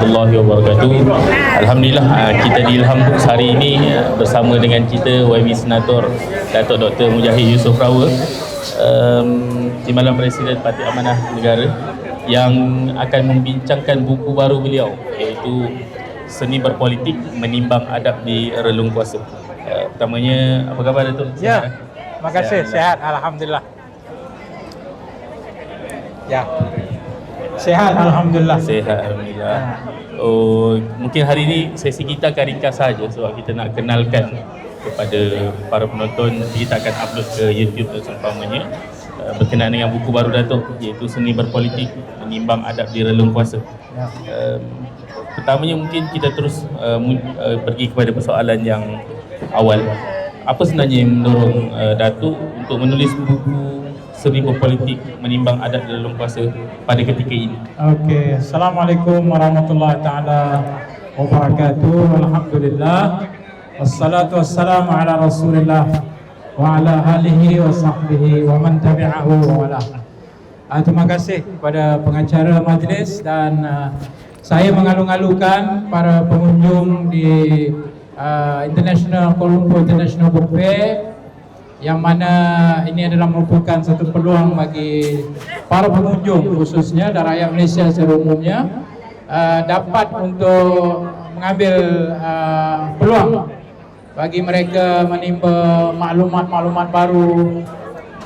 Warahmatullahi wabarakatuh. Alhamdulillah kita di Ilham Books hari ini bersama dengan kita YB Senator Datuk Dr. Mujahid Yusof Rawa, Timbalan Presiden Parti Amanah Negara, yang akan membincangkan buku baru beliau, iaitu Seni Berpolitik Menimbang Adab di Relung Kuasa. Pertamanya, apa khabar Datuk? Ya, terima kasih. Sehat, Alhamdulillah. Ya, sehat, Alhamdulillah. Sehat, Alhamdulillah. Mungkin hari ini sesi kita akan ringkas saja sebab kita nak kenalkan kepada para penonton. Kita akan upload ke YouTube dan seumpamanya berkenaan dengan buku baru Datuk, iaitu Seni Berpolitik Menimbang Adab di Relung Kuasa. Pertamanya mungkin kita terus pergi kepada persoalan yang awal. Apa sebenarnya yang mendorong Datuk untuk menulis buku Seni Berpolitik Menimbang Adab di Relung Kuasa pada ketika ini? Okey, Assalamualaikum warahmatullahi taala wabarakatuh. Alhamdulillah. Wassalatu wassalamu ala Rasulillah wa ala alihi wa sahbihi wa man tabi'ahu wa wala. Terima kasih kepada pengacara majlis dan saya mengalu-alukan para pengunjung di International Kuala Lumpur International Book Fair, yang mana ini adalah merupakan satu peluang bagi para pengunjung khususnya dan rakyat Malaysia secara umumnya dapat untuk mengambil peluang bagi mereka menimba maklumat-maklumat baru,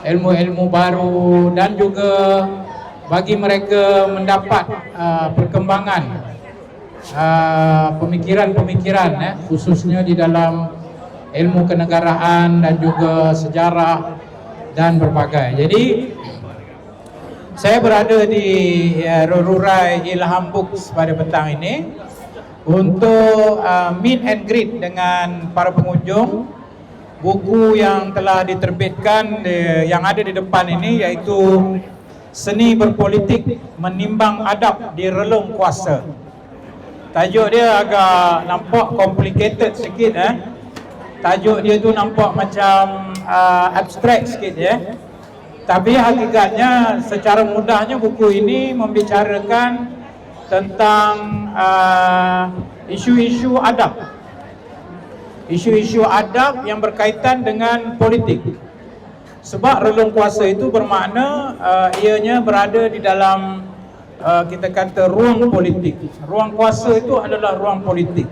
ilmu-ilmu baru, dan juga bagi mereka mendapat perkembangan pemikiran-pemikiran khususnya di dalam ilmu kenegaraan dan juga sejarah dan berbagai. Jadi saya berada di Rurai Ilham Books pada petang ini untuk meet and greet dengan para pengunjung. Buku yang telah diterbitkan yang ada di depan ini iaitu Seni Berpolitik Menimbang Adab di Relung Kuasa. Tajuk dia agak nampak complicated sikit. Tajuk dia tu nampak macam abstrak sikit ya. Tapi hakikatnya secara mudahnya buku ini membicarakan tentang isu-isu adab. Isu-isu adab yang berkaitan dengan politik. Sebab relung kuasa itu bermakna ianya berada di dalam kita kata ruang politik. Ruang kuasa itu adalah ruang politik.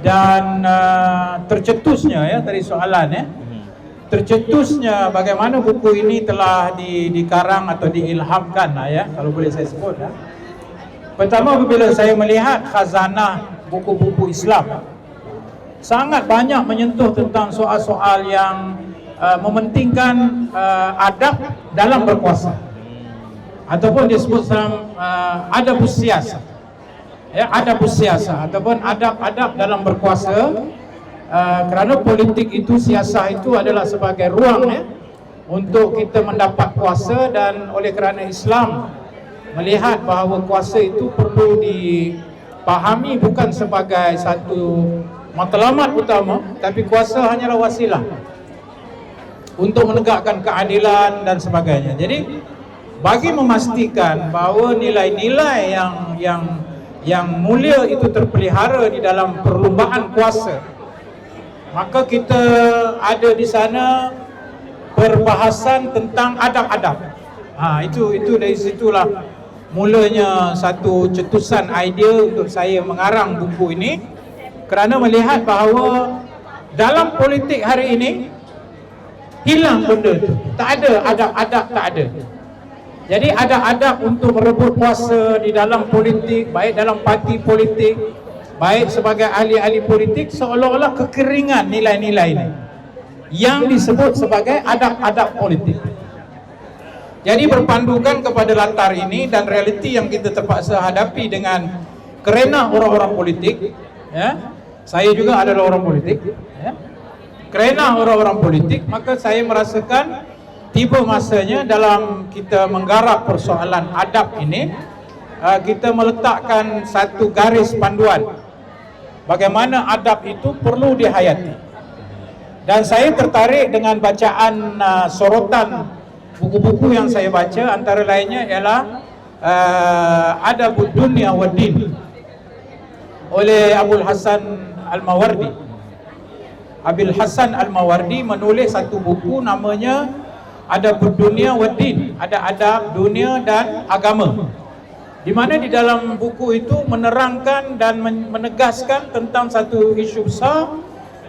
Dan tercetusnya ya tadi soalan tercetusnya bagaimana buku ini telah dikarang atau diilhamkan ya, kalau boleh saya sebut. Pertama, apabila saya melihat khazanah buku-buku Islam, sangat banyak menyentuh tentang soal-soal yang mementingkan adab dalam berkuasa, ataupun disebut dalam adabus siasah. Ya, adabus siasah ataupun adab-adab dalam berkuasa, kerana politik itu, siasah itu adalah sebagai ruang untuk kita mendapat kuasa, dan oleh kerana Islam melihat bahawa kuasa itu perlu dipahami bukan sebagai satu matlamat utama, tapi kuasa hanyalah wasilah untuk menegakkan keadilan dan sebagainya. Jadi bagi memastikan bahawa nilai-nilai yang mulia itu terpelihara di dalam perlumbaan kuasa, maka kita ada di sana perbahasan tentang adab-adab. Itu dari situlah mulanya satu cetusan idea untuk saya mengarang buku ini, kerana melihat bahawa dalam politik hari ini hilang benda itu. Tak ada adab-adab, tak ada. Jadi adab-adab untuk merebut kuasa di dalam politik, baik dalam parti politik, baik sebagai ahli-ahli politik, seolah-olah kekeringan nilai-nilai ini yang disebut sebagai adab-adab politik. Jadi berpandukan kepada latar ini dan realiti yang kita terpaksa hadapi dengan kerana orang-orang politik, ya. Saya juga adalah orang politik, ya. Kerana orang-orang politik, maka saya merasakan tiba masanya dalam kita menggarap persoalan adab ini, kita meletakkan satu garis panduan bagaimana adab itu perlu dihayati. Dan saya tertarik dengan bacaan sorotan buku-buku yang saya baca, antara lainnya ialah Adabud Dunya wa Din, oleh Abul Hasan Al-Mawardi. Abul Hasan Al-Mawardi menulis satu buku namanya Adabud Dunia wa Din, ada adab dunia dan agama, di mana di dalam buku itu menerangkan dan menegaskan tentang satu isu besar,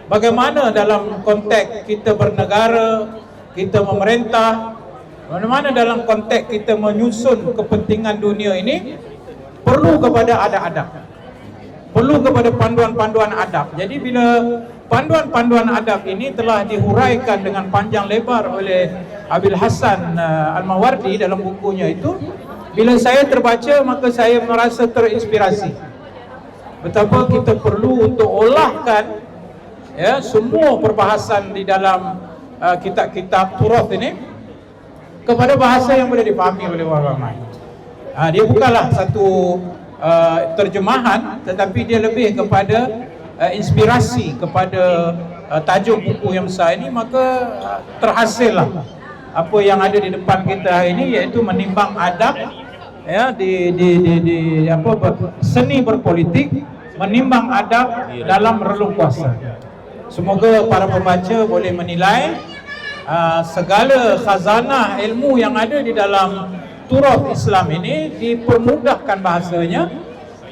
bagaimana dalam konteks kita bernegara, kita memerintah, bagaimana dalam konteks kita menyusun kepentingan dunia ini perlu kepada adab-adab, perlu kepada panduan-panduan adab. Jadi bila panduan-panduan adab ini telah dihuraikan dengan panjang lebar oleh Abul Hasan Al-Mawardi dalam bukunya itu, bila saya terbaca maka saya merasa terinspirasi betapa kita perlu untuk olahkan ya semua perbahasan di dalam kitab-kitab Turath ini kepada bahasa yang boleh dipahami oleh orang ramai. Dia bukanlah satu terjemahan, tetapi dia lebih kepada inspirasi kepada tajuk buku yang besar ini. Maka terhasillah apa yang ada di depan kita hari ini, iaitu menimbang adab ya di seni berpolitik, menimbang adab dalam relung kuasa. Semoga para pembaca boleh menilai segala khazanah ilmu yang ada di dalam Turath Islam ini dipermudahkan bahasanya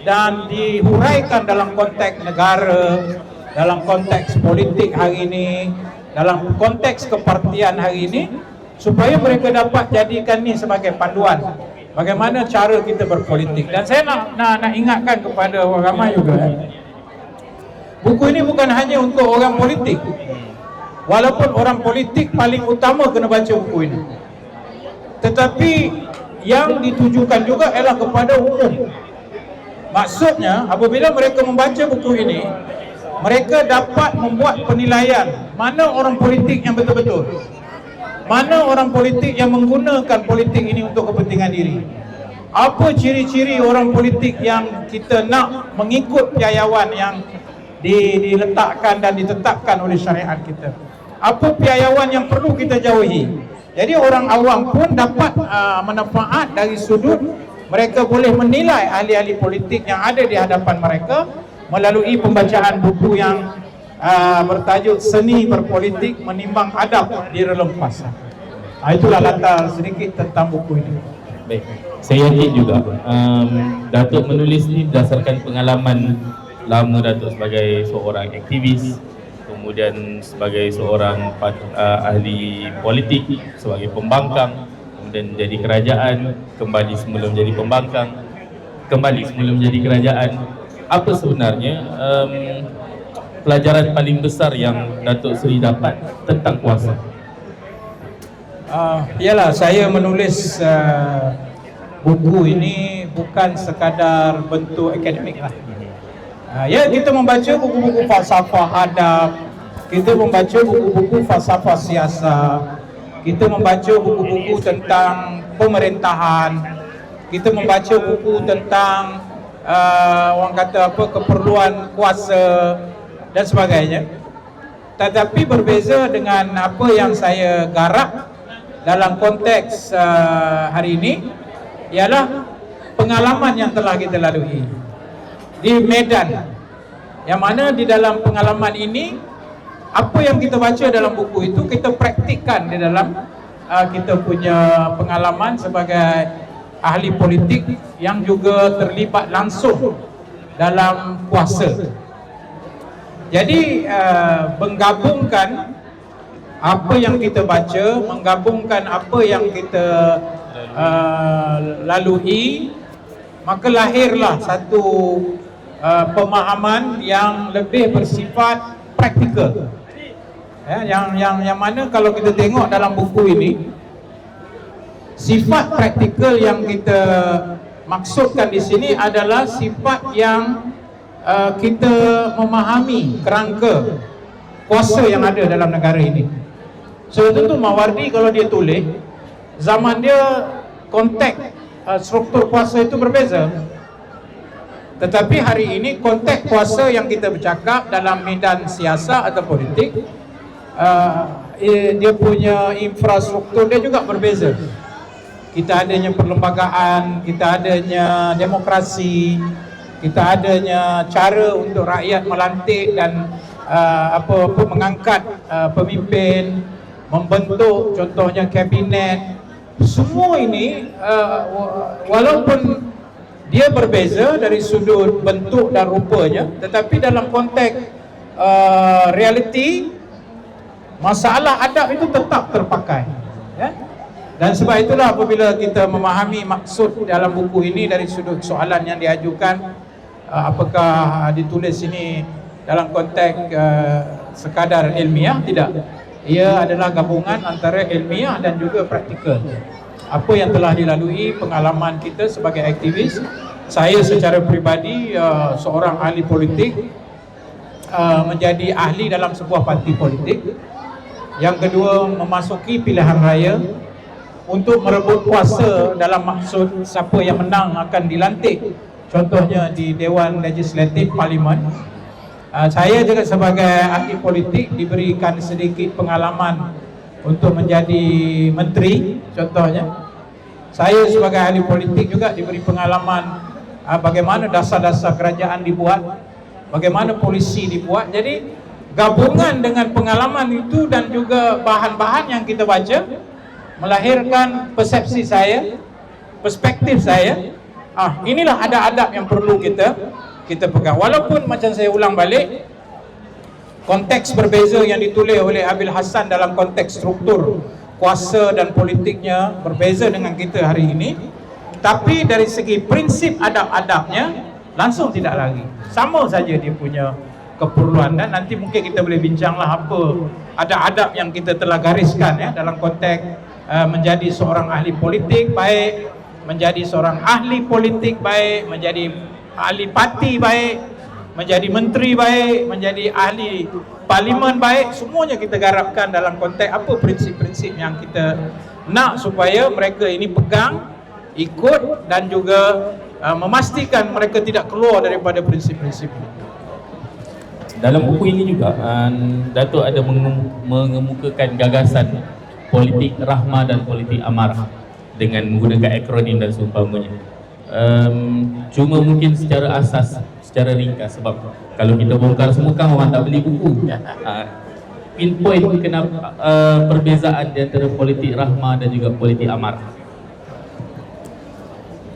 dan dihuraikan dalam konteks negara, dalam konteks politik hari ini, dalam konteks kepartian hari ini, supaya mereka dapat jadikan ini sebagai panduan bagaimana cara kita berpolitik. Dan saya nak ingatkan kepada orang ramai juga, buku ini bukan hanya untuk orang politik, walaupun orang politik paling utama kena baca buku ini, tetapi yang ditujukan juga ialah kepada umum. Maksudnya apabila mereka membaca buku ini, mereka dapat membuat penilaian mana orang politik yang betul-betul, mana orang politik yang menggunakan politik ini untuk kepentingan diri, apa ciri-ciri orang politik yang kita nak mengikut piawaian yang diletakkan dan ditetapkan oleh syariat kita, apa piawaian yang perlu kita jauhi. Jadi orang awam pun dapat manfaat dari sudut mereka boleh menilai ahli-ahli politik yang ada di hadapan mereka melalui pembacaan buku yang bertajuk Seni Berpolitik Menimbang Adab di Relung Kuasa. Itulah latar sedikit tentang buku ini. Baik, saya yakin juga Datuk menulis ni berdasarkan pengalaman lama Datuk sebagai seorang aktivis, kemudian sebagai seorang ahli politik, sebagai pembangkang, kemudian jadi kerajaan, kembali semula menjadi pembangkang, kembali semula menjadi kerajaan. Apa sebenarnya pelajaran paling besar yang Datuk Seri dapat tentang kuasa? Ialah saya menulis buku ini bukan sekadar bentuk akademik lah. Ya, kita membaca buku-buku falsafah adab, kita membaca buku-buku falsafah siasat, kita membaca buku-buku tentang pemerintahan, kita membaca buku tentang orang kata apa, keperluan kuasa dan sebagainya. Tetapi berbeza dengan apa yang saya garap dalam konteks hari ini ialah pengalaman yang telah kita lalui di medan, yang mana di dalam pengalaman ini apa yang kita baca dalam buku itu kita praktikkan di dalam kita punya pengalaman sebagai ahli politik yang juga terlibat langsung dalam kuasa. Jadi menggabungkan apa yang kita baca, menggabungkan apa yang kita lalui, maka lahirlah satu pemahaman yang lebih bersifat praktikal. Yang mana kalau kita tengok dalam buku ini, sifat praktikal yang kita maksudkan di sini adalah sifat yang kita memahami kerangka kuasa yang ada dalam negara ini. So tentu Mawardi kalau dia tulis, zaman dia konteks struktur kuasa itu berbeza. Tetapi hari ini konteks kuasa yang kita bercakap dalam medan siasat atau politik, dia punya infrastruktur dia juga berbeza. Kita adanya perlembagaan, kita adanya demokrasi, kita adanya cara untuk rakyat melantik dan mengangkat pemimpin, membentuk contohnya kabinet. Semua ini walaupun dia berbeza dari sudut bentuk dan rupanya, tetapi dalam konteks realiti, masalah adab itu tetap terpakai, ya? Dan sebab itulah apabila kita memahami maksud dalam buku ini dari sudut soalan yang diajukan, apakah ditulis ini dalam konteks sekadar ilmiah? Tidak. Ia adalah gabungan antara ilmiah dan juga praktikal. Apa yang telah dilalui, pengalaman kita sebagai aktivis, saya secara peribadi seorang ahli politik, menjadi ahli dalam sebuah parti politik. Yang kedua, memasuki pilihan raya untuk merebut kuasa dalam maksud siapa yang menang akan dilantik, contohnya di Dewan Legislatif Parlimen. Saya juga sebagai ahli politik diberikan sedikit pengalaman untuk menjadi menteri, contohnya. Saya sebagai ahli politik juga diberi pengalaman bagaimana dasar-dasar kerajaan dibuat, bagaimana polisi dibuat. Jadi gabungan dengan pengalaman itu dan juga bahan-bahan yang kita baca melahirkan persepsi saya, perspektif saya. Inilah adab-adab yang perlu kita pegang. Walaupun macam saya ulang balik, konteks berbeza yang ditulis oleh Abil Hassan dalam konteks struktur kuasa dan politiknya berbeza dengan kita hari ini, tapi dari segi prinsip adab-adabnya langsung tidak lagi. Sama saja dia punya keperluan, dan nanti mungkin kita boleh bincanglah apa adab-adab yang kita telah gariskan, ya, dalam konteks menjadi seorang ahli politik baik, menjadi seorang ahli politik baik, menjadi ahli parti baik, menjadi menteri baik, menjadi ahli parlimen baik. Semuanya kita garapkan dalam konteks apa prinsip-prinsip yang kita nak supaya mereka ini pegang, ikut, dan juga memastikan mereka tidak keluar daripada prinsip-prinsip ini. Dalam buku ini juga Datuk ada mengemukakan gagasan politik rahmah dan politik amarah dengan menggunakan akronim dan seumpamanya. Cuma mungkin secara asas, secara ringkas, sebab kalau kita bongkar semua kan orang tak beli buku. Pinpoint kenapa perbezaan di antara politik rahmah dan juga politik amarah.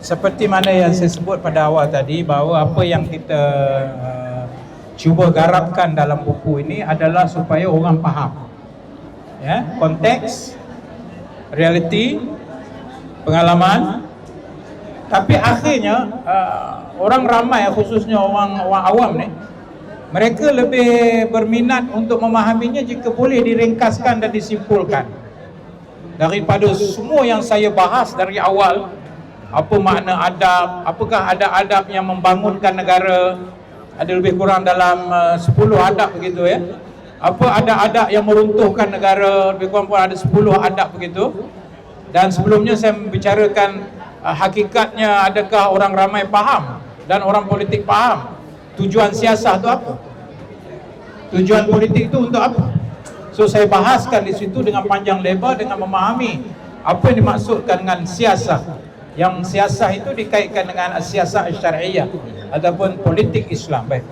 Seperti mana yang saya sebut pada awal tadi, bahawa apa yang kita cuba garapkan dalam buku ini adalah supaya orang faham, ya, konteks, realiti, pengalaman. Tapi akhirnya orang ramai, khususnya orang awam ni, mereka lebih berminat untuk memahaminya jika boleh diringkaskan dan disimpulkan daripada semua yang saya bahas dari awal. Apa makna adab, apakah adab-adab yang membangunkan negara, ada lebih kurang dalam 10 adab begitu, ya. Apa adab-adab yang meruntuhkan negara, lebih kurang pun ada 10 adab begitu. Dan sebelumnya saya membicarakan hakikatnya, adakah orang ramai faham dan orang politik faham tujuan siasat itu apa, tujuan politik itu untuk apa. So saya bahaskan di situ dengan panjang lebar, dengan memahami apa yang dimaksudkan dengan siasat. Yang siasat itu dikaitkan dengan siasat syariah ataupun politik Islam. Baik.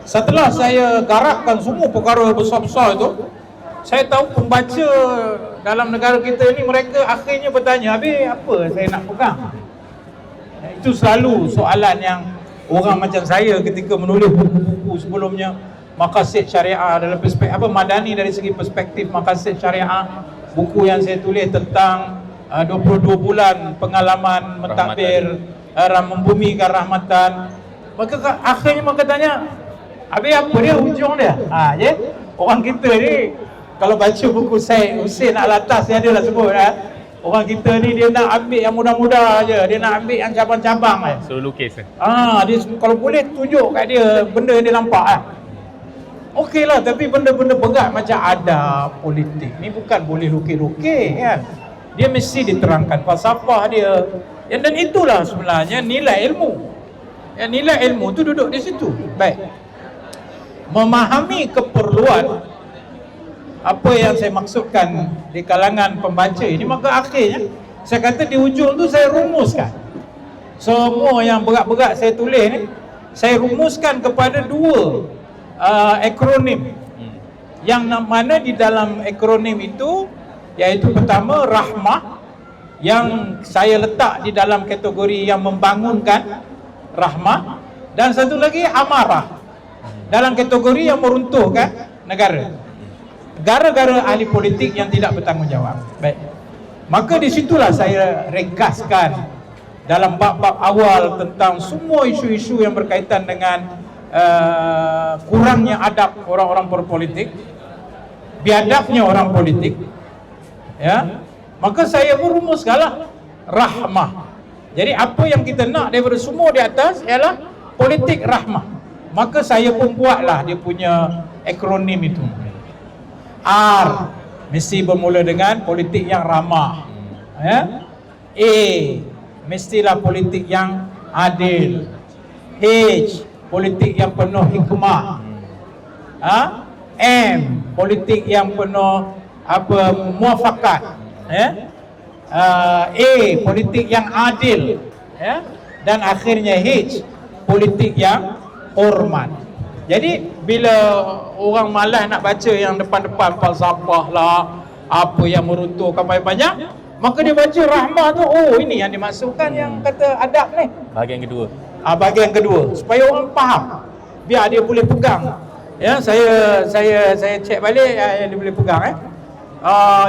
Setelah saya garapkan semua perkara besar-besar itu, saya tahu pembaca dalam negara kita ini, mereka akhirnya bertanya, habis apa saya nak pegang? Itu selalu soalan yang orang macam saya ketika menulis buku-buku sebelumnya, maqasid syariah dalam perspektif madani dari segi perspektif maqasid syariah, buku yang saya tulis tentang 22 bulan pengalaman mentadbir membumikan rahmatan. Maka akhirnya mereka tanya, habis apa dia hujung dia? Ya? Orang kita ni kalau baca buku saya Husin Alatas, dia adalah sebut, orang kita ni dia nak ambil yang mudah-mudah aja, dia nak ambil yang cabang-cabang aja. Suruh lukis. Dia kalau boleh tunjuk kat dia benda yang dia nampak. Okeylah, tapi benda-benda berat macam adab politik ni bukan boleh lukis-lukis, kan? Dia mesti diterangkan falsafah dia. Dan itulah sebenarnya nilai ilmu. Nilai ilmu tu duduk di situ. Baik. Memahami keperluan apa yang saya maksudkan di kalangan pembaca ini, maka akhirnya saya kata di hujung tu saya rumuskan semua yang berat-berat saya tulis ni. saya rumuskan kepada dua akronim, yang mana di dalam akronim itu, iaitu pertama rahmah, yang saya letak di dalam kategori yang membangunkan, rahmah, dan satu lagi amarah, dalam kategori yang meruntuhkan negara, gara-gara ahli politik yang tidak bertanggungjawab. Baik, maka disitulah saya ringkaskan dalam bab-bab awal tentang semua isu-isu yang berkaitan dengan kurangnya adab orang-orang berpolitik, biadabnya orang politik, ya. Maka saya merumuskanlah rahmah. Jadi apa yang kita nak daripada semua di atas ialah politik rahmah. Maka saya pun buatlah dia punya akronim itu. R mesti bermula dengan politik yang ramah, ya. A mestilah politik yang adil. H politik yang penuh hikmah. M politik yang penuh muafakat, ya. A politik yang adil, ya. Dan akhirnya H politik yang hormat. Jadi bila orang malas nak baca yang depan-depan falsafah lah, apa yang meruntuhkan banyak, maka dia baca rahmah tu, oh ini yang dimaksudkan yang kata adab ni. Bahagian kedua. Bahagian kedua, supaya orang faham, biar dia boleh pegang. Ya, saya cek balik, dia boleh pegang.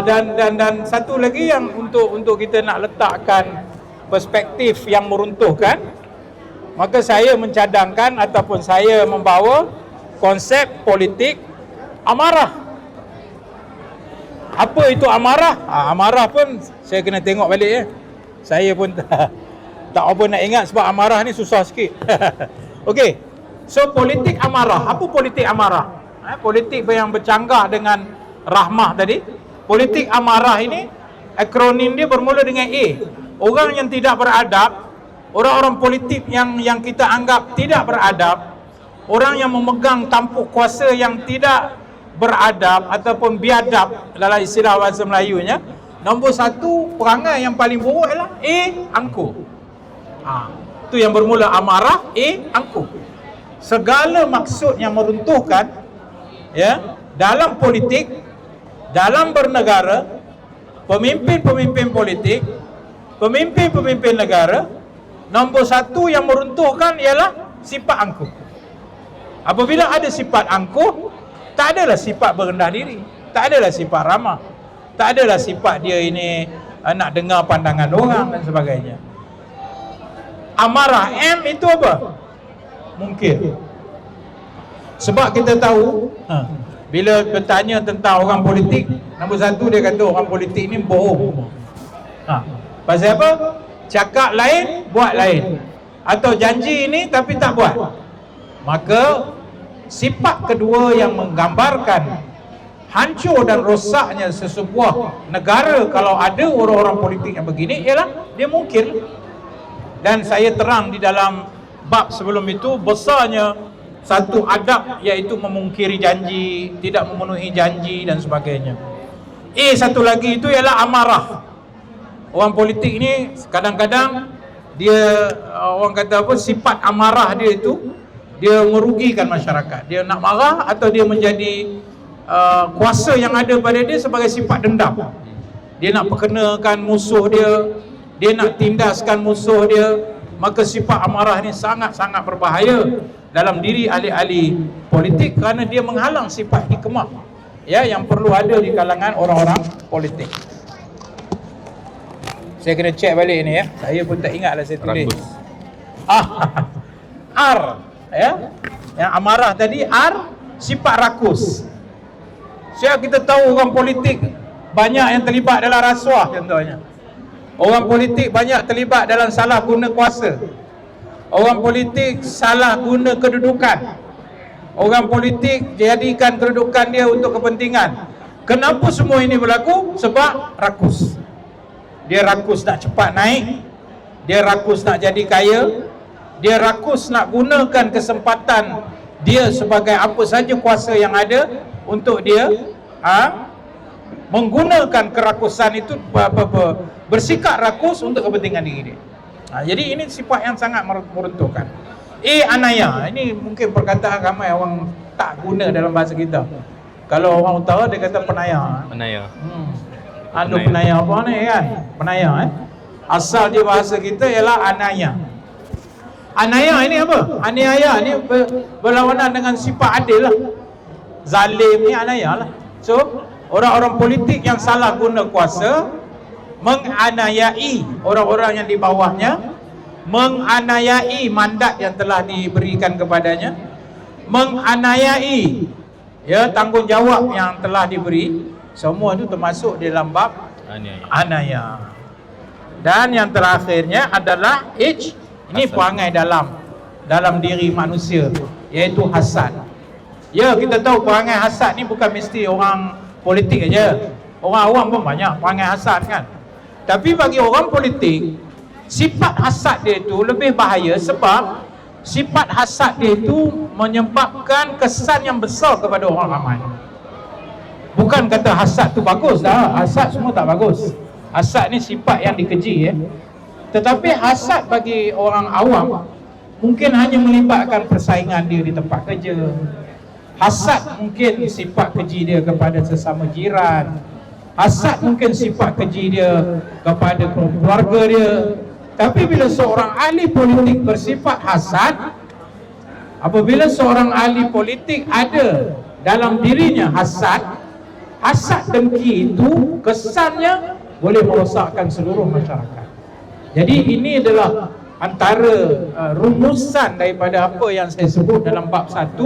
Dan satu lagi yang untuk kita nak letakkan perspektif yang meruntuhkan, maka saya mencadangkan ataupun saya membawa konsep politik amarah. Apa itu amarah? Amarah pun saya kena tengok balik, ya. Saya pun tak apa nak ingat sebab amarah ni susah sikit. Okey. So politik amarah. Apa politik amarah? Politik yang bercanggah dengan rahmah tadi. Politik amarah ini akronim dia bermula dengan A. Orang yang tidak beradab, orang-orang politik yang kita anggap tidak beradab, orang yang memegang tampuk kuasa yang tidak beradab ataupun biadab dalam istilah bahasa Melayunya, nombor satu perangai yang paling buruk ialah A, angkuh. Itu yang bermula amarah, A, angkuh. Segala maksud yang meruntuhkan, ya, dalam politik, dalam bernegara, pemimpin-pemimpin politik, pemimpin-pemimpin negara, nombor satu yang meruntuhkan ialah sifat angkuh. Apabila ada sifat angkuh, tak adalah sifat berendah diri, tak adalah sifat ramah, tak adalah sifat dia ini nak dengar pandangan orang dan sebagainya. Amarah M itu apa? Mungkir. Sebab kita tahu, bila bertanya tentang orang politik, nombor satu dia kata orang politik ni bohong. Pasal apa? Cakap lain, buat lain. Atau janji ini tapi tak buat. Maka sifat kedua yang menggambarkan hancur dan rosaknya sesebuah negara kalau ada orang-orang politik yang begini ialah dia mungkir. Dan saya terang di dalam bab sebelum itu besarnya satu adab, iaitu memungkiri janji, tidak memenuhi janji dan sebagainya. Satu lagi itu ialah amarah. Orang politik ni kadang-kadang dia, orang kata apa, sifat amarah dia itu dia merugikan masyarakat. Dia nak marah atau dia menjadi kuasa yang ada pada dia sebagai sifat dendam. Dia nak perkenakan musuh dia nak tindaskan musuh dia. Maka sifat amarah ni sangat-sangat berbahaya dalam diri ahli-ahli politik kerana dia menghalang sifat hikmah, ya, yang perlu ada di kalangan orang-orang politik. Saya kena cek balik ni, ya. Saya pun tak ingatlah saya tulis. R, ya. Yang amarah tadi R, sifat rakus. Kita tahu orang politik banyak yang terlibat dalam rasuah contohnya. Orang politik banyak terlibat dalam salah guna kuasa. Orang politik salah guna kedudukan. Orang politik jadikan kedudukan dia untuk kepentingan. Kenapa semua ini berlaku? Sebab rakus. Dia rakus nak cepat naik, dia rakus nak jadi kaya, dia rakus nak gunakan kesempatan dia sebagai apa saja kuasa yang ada untuk dia menggunakan kerakusan itu, bersikap rakus untuk kepentingan diri dia. Jadi ini sifat yang sangat meruntuhkan. Anaya. Ini mungkin perkataan ramai orang tak guna dalam bahasa kita. Kalau orang utara dia kata penaya. Penaya. Anu penaya apa ni kan? Penaya Asal dia bahasa kita ialah anaya. Anaya ini apa? Aniaya ni berlawanan dengan sifat adil lah. Zalim ni anaya lah. So, orang-orang politik yang salah guna kuasa menganiayai orang-orang yang di bawahnya, menganiayai mandat yang telah diberikan kepadanya, menganiayai tanggungjawab yang telah diberi. Semua itu termasuk di dalam bab anaya. Dan yang terakhirnya adalah ini perangai dalam diri manusia, iaitu hasad. Ya, kita tahu perangai hasad ni bukan mesti orang politik aja. Orang awam pun banyak perangai hasad kan. Tapi bagi orang politik, sifat hasad dia itu lebih bahaya sebab sifat hasad dia itu menyebabkan kesan yang besar kepada orang ramai. Bukan kata hasad tu bagus dah, hasad semua tak bagus. Hasad ni sifat yang dikeji Tetapi hasad bagi orang awam mungkin hanya melibatkan persaingan dia di tempat kerja. Hasad mungkin sifat keji dia kepada sesama jiran. Hasad mungkin sifat keji dia kepada keluarga dia. Tapi bila seorang ahli politik bersifat hasad, apabila seorang ahli politik ada dalam dirinya hasad dengki itu kesannya boleh merosakkan seluruh masyarakat. Jadi ini adalah antara rumusan daripada apa yang saya sebut dalam bab 1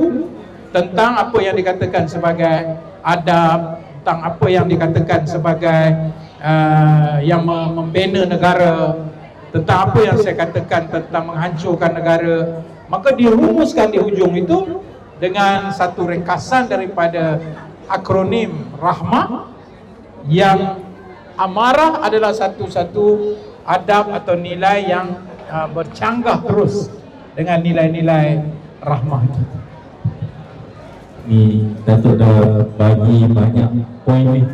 tentang apa yang dikatakan sebagai adab, tentang apa yang dikatakan sebagai yang membina negara, tentang apa yang saya katakan tentang menghancurkan negara. Maka dirumuskan di hujung itu dengan satu ringkasan daripada akronim rahmah, yang amarah adalah satu-satu adab atau nilai yang bercanggah terus dengan nilai-nilai rahmah itu. Ni Datuk dah bagi banyak poin ni.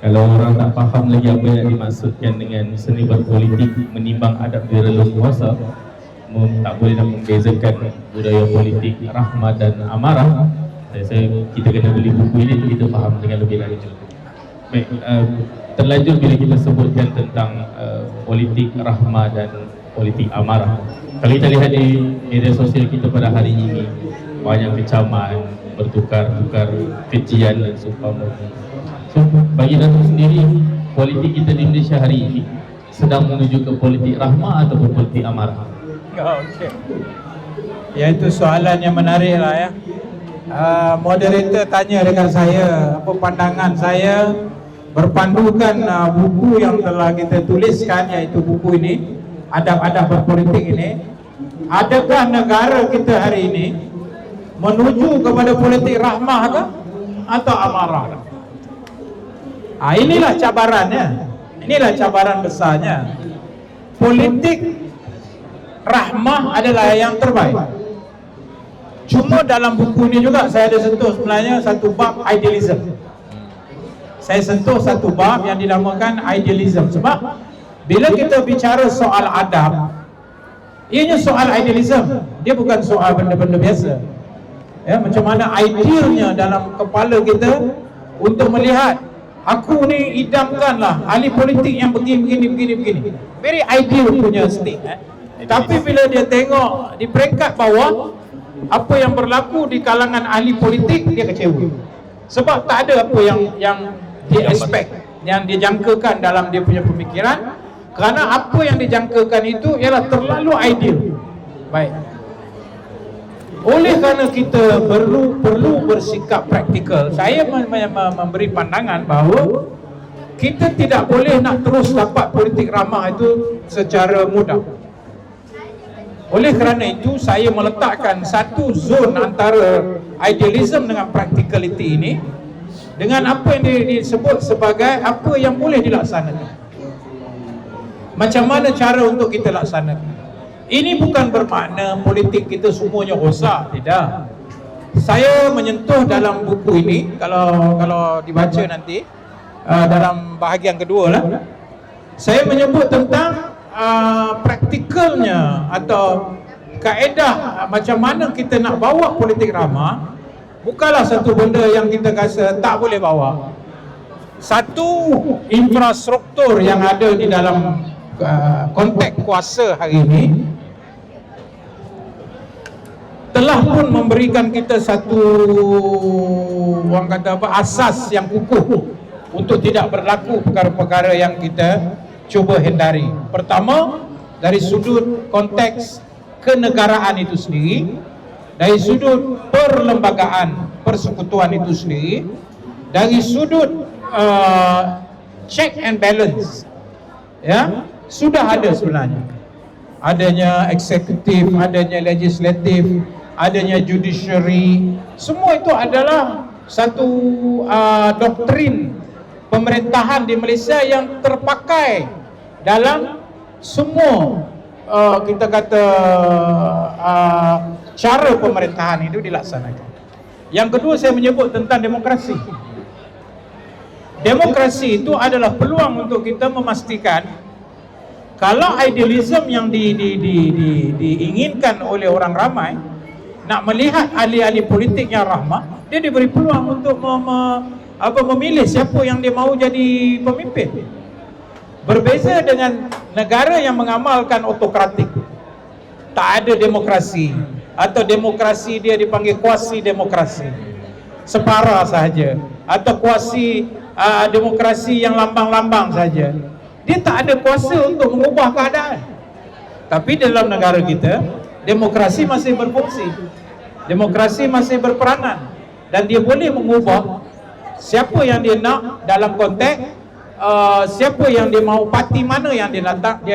Kalau orang tak faham lagi apa yang dimaksudkan dengan seni berpolitik menimbang adab di relung kuasa, tak boleh nak membezakan budaya politik rahmah dan amarah. Kita kena beli buku ini untuk kita faham dengan lebih lanjut. Baik, terlanjur bila kita sebutkan tentang politik rahmah dan politik amarah. Kalau kita lihat di media sosial kita pada hari ini, banyak kecaman, bertukar-tukar kejian dan seumpamanya. So, bagi Datuk sendiri, politik kita di Malaysia hari ini sedang menuju ke politik rahmah atau politik amarah? Okey. Ya, itu soalan yang menarik lah ya. Moderator tanya dengan saya apa pandangan saya berpandukan buku yang telah kita tuliskan, iaitu buku ini, Adab-adab berpolitik ini. Adakah negara kita hari ini menuju kepada politik rahmah ke atau amarah? Inilah cabarannya. Inilah cabaran besarnya. Politik rahmah adalah yang terbaik. Cuma dalam buku ini juga saya ada sentuh sebenarnya satu bab idealism. Saya sentuh satu bab yang dinamakan idealism. Sebab bila kita bicara soal adab, ianya soal idealism. Dia bukan soal benda-benda biasa. Ya, macam mana idealnya dalam kepala kita untuk melihat, aku ni idamkanlah ahli politik yang begini. Very ideal punya state. Tapi bila dia tengok di peringkat bawah, apa yang berlaku di kalangan ahli politik, dia kecewa. Sebab tak ada apa yang dia expect, yang dia jangkakan dalam dia punya pemikiran. Kerana apa yang dijangkakan itu ialah terlalu ideal. Baik. Oleh kerana kita perlu bersikap praktikal, saya memberi pandangan bahawa kita tidak boleh nak terus dapat politik ramah itu secara mudah. Oleh kerana itu, saya meletakkan satu zon antara idealism dengan practicality ini, dengan apa yang disebut sebagai apa yang boleh dilaksanakan. Macam mana cara untuk kita laksanakan? Ini bukan bermakna politik kita semuanya rosak, tidak. Saya menyentuh dalam buku ini, kalau dibaca nanti dalam bahagian kedua lah, saya menyebut tentang praktikalnya atau kaedah macam mana kita nak bawa politik ramah bukanlah satu benda yang kita rasa tak boleh bawa. Satu infrastruktur yang ada di dalam konteks kuasa hari ini telah pun memberikan kita satu, orang kata apa, asas yang kukuh untuk tidak berlaku perkara-perkara yang kita cuba hindari. Pertama, dari sudut konteks kenegaraan itu sendiri, dari sudut perlembagaan persekutuan itu sendiri, dari sudut check and balance, ya, sudah ada sebenarnya. Adanya eksekutif, adanya legislatif, adanya judiciary, semua itu adalah satu doktrin pemerintahan di Malaysia yang terpakai dalam semua kita kata cara pemerintahan itu dilaksanakan. Yang kedua, saya menyebut tentang demokrasi. Demokrasi itu adalah peluang untuk kita memastikan kalau idealisme yang diinginkan oleh orang ramai nak melihat ahli-ahli politik yang rahmah, dia diberi peluang untuk memilih siapa yang dia mahu jadi pemimpin. Berbeza dengan negara yang mengamalkan autokratik, tak ada demokrasi, atau demokrasi dia dipanggil kuasi demokrasi, separa sahaja, atau kuasi demokrasi yang lambang-lambang saja. Dia tak ada kuasa untuk mengubah keadaan. Tapi dalam negara kita, demokrasi masih berfungsi, demokrasi masih berperanan, dan dia boleh mengubah siapa yang dia nak dalam konteks siapa yang dia mahu, parti mana yang dia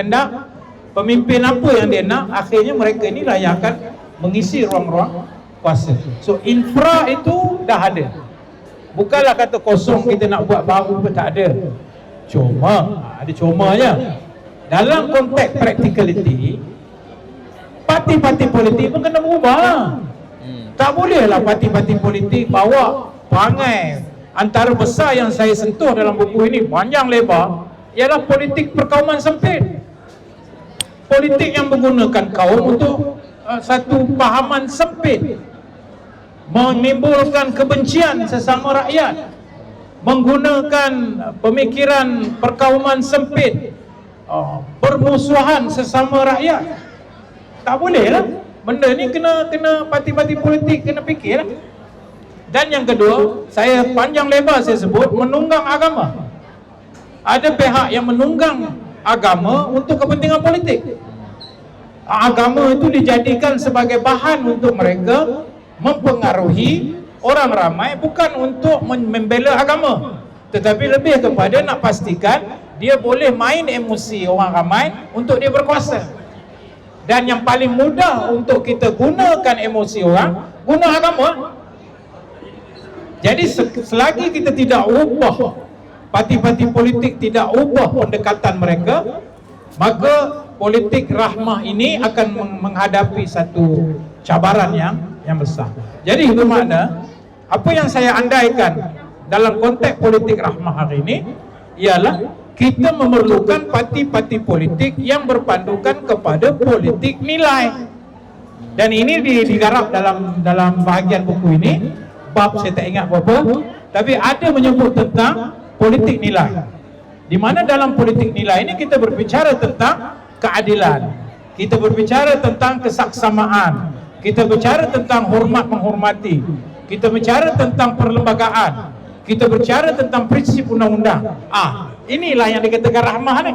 nak, pemimpin apa yang dia nak. Akhirnya mereka inilah yang akan mengisi ruang-ruang kuasa. So infra itu dah ada, bukanlah kata kosong kita nak buat baru pun tak ada. Cuma ada cumanya, dalam konteks practicality, parti-parti politik pun kena berubah. Tak bolehlah parti-parti politik bawa perangai. Antara besar yang saya sentuh dalam buku ini panjang lebar ialah politik perkauman sempit. Politik yang menggunakan kaum untuk satu pahaman sempit, menimbulkan kebencian sesama rakyat, menggunakan pemikiran perkauman sempit, permusuhan sesama rakyat. Tak boleh lah. Benda ni kena parti-parti politik kena fikir lah. Dan yang kedua, saya panjang lebar saya sebut menunggang agama. Ada pihak yang menunggang agama untuk kepentingan politik. Agama itu dijadikan sebagai bahan untuk mereka mempengaruhi orang ramai, bukan untuk membela agama, tetapi lebih kepada nak pastikan dia boleh main emosi orang ramai untuk dia berkuasa. Dan yang paling mudah untuk kita gunakan emosi orang, guna agama. Jadi selagi kita tidak ubah, parti-parti politik tidak ubah pendekatan mereka, maka politik rahmah ini akan menghadapi satu cabaran yang besar. Jadi bermakna, apa yang saya andaikan dalam konteks politik rahmah hari ini ialah kita memerlukan parti-parti politik yang berpandukan kepada politik nilai. Dan ini digarap dalam bahagian buku ini. Bab saya tak ingat berapa, tapi ada menyebut tentang politik nilai, di mana dalam politik nilai ini kita berbicara tentang keadilan, kita berbicara tentang kesaksamaan, kita bicara tentang hormat menghormati, kita bicara tentang perlembagaan, kita bicara tentang prinsip undang-undang. Inilah yang dikatakan rahmah ni.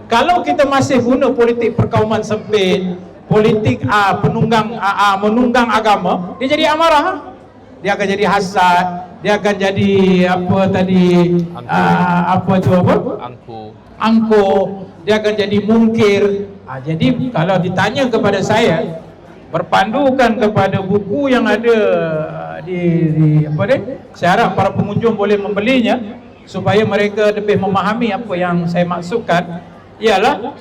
Kalau kita masih guna politik perkauman sempit, politik menunggang agama, dia jadi amarah. Dia akan jadi hasad, dia akan jadi angkuh, dia akan jadi mungkir. Jadi kalau ditanya kepada saya, berpandukan kepada buku yang ada saya harap para pengunjung boleh membelinya supaya mereka lebih memahami apa yang saya maksudkan, ialah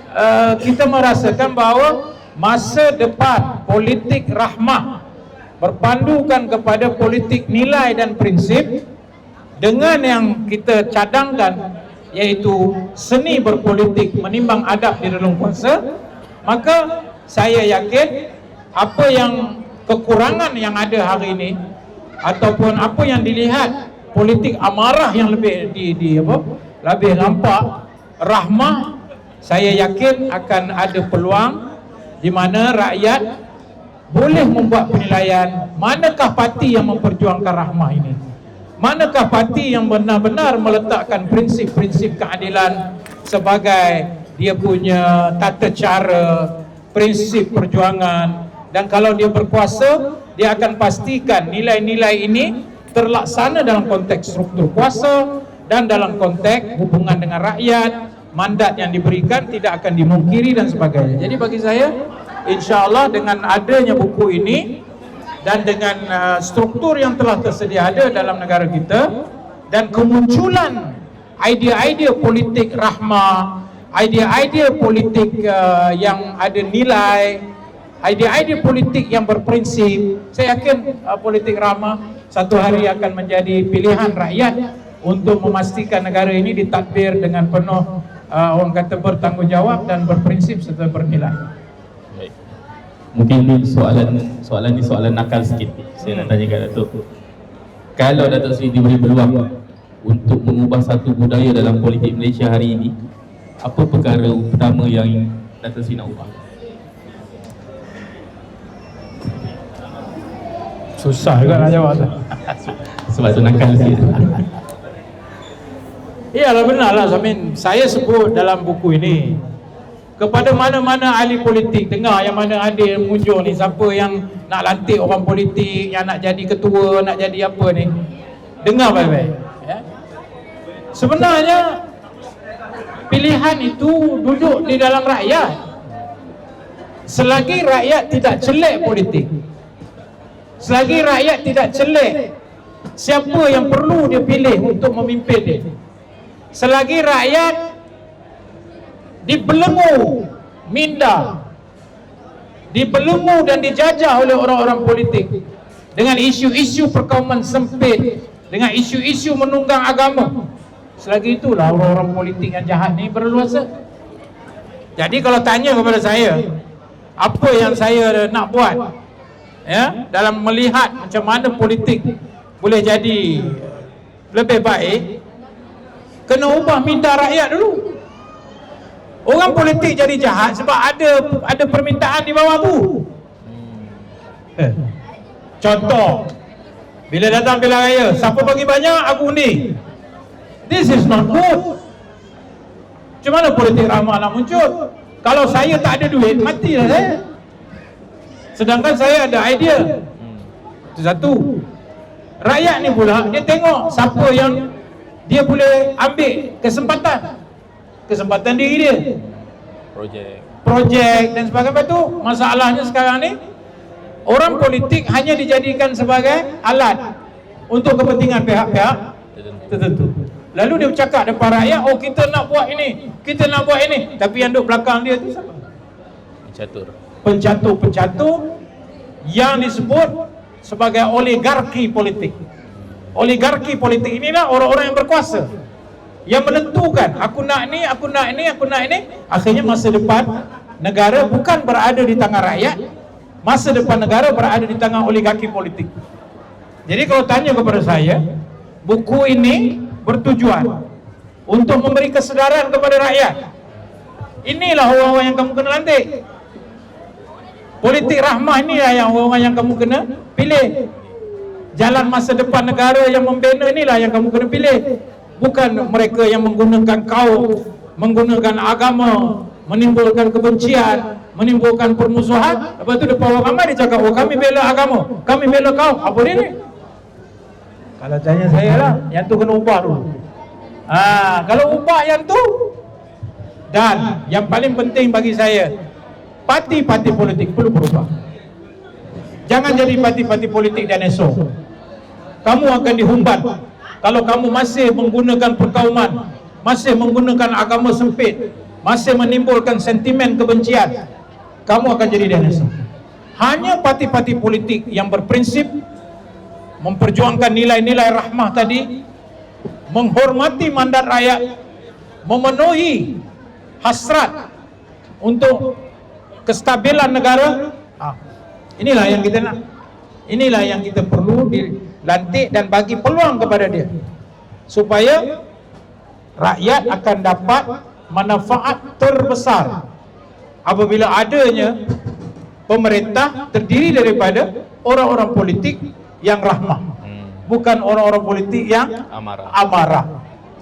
kita merasakan bahawa masa depan politik rahmah berpandukan kepada politik nilai dan prinsip dengan yang kita cadangkan, iaitu seni berpolitik menimbang adab di dalam kuasa. Maka saya yakin apa yang kekurangan yang ada hari ini ataupun apa yang dilihat politik amarah yang lebih lebih nampak, rahmah, saya yakin akan ada peluang di mana rakyat boleh membuat penilaian manakah parti yang memperjuangkan rahmah ini, manakah parti yang benar-benar meletakkan prinsip-prinsip keadilan sebagai dia punya tata cara, prinsip perjuangan. Dan kalau dia berkuasa, dia akan pastikan nilai-nilai ini terlaksana dalam konteks struktur kuasa dan dalam konteks hubungan dengan rakyat. Mandat yang diberikan tidak akan dimungkiri dan sebagainya. Jadi bagi saya, insya-Allah dengan adanya buku ini dan dengan struktur yang telah tersedia ada dalam negara kita dan kemunculan idea-idea politik rahmah, idea-idea politik yang ada nilai, idea-idea politik yang berprinsip, saya yakin politik rahmah satu hari akan menjadi pilihan rakyat untuk memastikan negara ini ditadbir dengan penuh orang kata bertanggungjawab dan berprinsip serta bernilai. Baik. Mungkin soalan ni soalan nakal sikit. Saya nak tanya kat Datuk. Kalau Datuk Seri diberi peluang untuk mengubah satu budaya dalam politik Malaysia hari ini, apa perkara pertama yang Datuk Seri nak ubah? Susah juga nak jawab tu. Sebab tu nakal sikit. Iyalah benarlah Samin, saya sebut dalam buku ini kepada mana-mana ahli politik, dengar yang mana ada yang muncul ni, siapa yang nak lantik orang politik, yang nak jadi ketua, nak jadi apa ni, dengar baik-baik ya. Sebenarnya pilihan itu duduk di dalam rakyat. Selagi rakyat tidak celik politik, selagi rakyat tidak celik siapa yang perlu dia pilih untuk memimpin dia, selagi rakyat dibelenggu, minda, dibelenggu dan dijajah oleh orang-orang politik dengan isu-isu perkauman sempit, dengan isu-isu menunggang agama, selagi itulah orang-orang politik yang jahat ni berleluasa. Jadi kalau tanya kepada saya, apa yang saya nak buat ya, dalam melihat macam mana politik boleh jadi lebih baik, kena ubah minda rakyat dulu. Orang politik jadi jahat sebab ada permintaan di bawah tu. Contoh, bila datang pilihan raya, siapa bagi banyak aku undi. This is not good. Macam mana politik ramah nak muncul? Kalau saya tak ada duit, matilah saya. Sedangkan saya ada idea. Itu satu. Rakyat ni pula, dia tengok siapa yang dia boleh ambil kesempatan diri dia, projek dan sebagainya. Tu masalahnya sekarang ni, orang politik hanya dijadikan sebagai alat untuk kepentingan pihak-pihak tertentu. Lalu dia bercakap depan rakyat, oh kita nak buat ini, kita nak buat ini, tapi yang duduk belakang dia tu siapa? Pencatur yang disebut sebagai oligarki politik. Oligarki politik inilah orang-orang yang berkuasa, yang menentukan aku nak ni, aku nak ini, aku nak ini. Akhirnya masa depan negara bukan berada di tangan rakyat, masa depan negara berada di tangan oligarki politik. Jadi kalau tanya kepada saya, buku ini bertujuan untuk memberi kesedaran kepada rakyat. Inilah orang-orang yang kamu kena lantik. Politik rahmah inilah yang orang-orang yang kamu kena pilih. Jalan masa depan negara yang membina inilah yang kamu kena pilih. Bukan mereka yang menggunakan kaum, menggunakan agama, menimbulkan kebencian, menimbulkan permusuhan. Lepas tu depan orang ramai dia cakap, oh kami bela agama, kami bela kaum. Apa dia ni? Kalau tanya saya lah, yang tu kena ubah dulu. Kalau ubah yang tu, dan yang paling penting bagi saya, parti-parti politik perlu berubah. Jangan jadi parti-parti politik dan esok kamu akan dihumbat. Kalau kamu masih menggunakan perkauman, masih menggunakan agama sempit, masih menimbulkan sentimen kebencian, kamu akan jadi dinosaur. Hanya parti-parti politik yang berprinsip, memperjuangkan nilai-nilai rahmah tadi, menghormati mandat rakyat, memenuhi hasrat untuk kestabilan negara. Inilah yang kita nak. Inilah yang kita perlu dilantik dan bagi peluang kepada dia, supaya rakyat akan dapat manfaat terbesar apabila adanya pemerintah terdiri daripada orang-orang politik yang rahmah, bukan orang-orang politik yang amarah.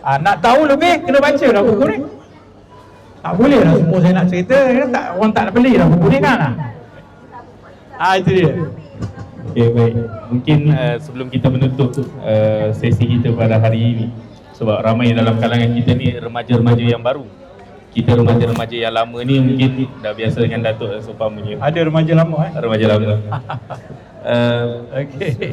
Nak tahu lebih, kena baca lah buku ni. Tak boleh lah semua saya nak cerita, orang tak nak beli lah buku ni kan. Itu dia. Okay, baik. Mungkin sebelum kita menutup sesi kita pada hari ini, sebab ramai dalam kalangan kita ni remaja-remaja yang baru. Kita remaja-remaja yang lama ni mungkin dah biasa dengan Datuk seumpamanya. Ada remaja lama Remaja lama.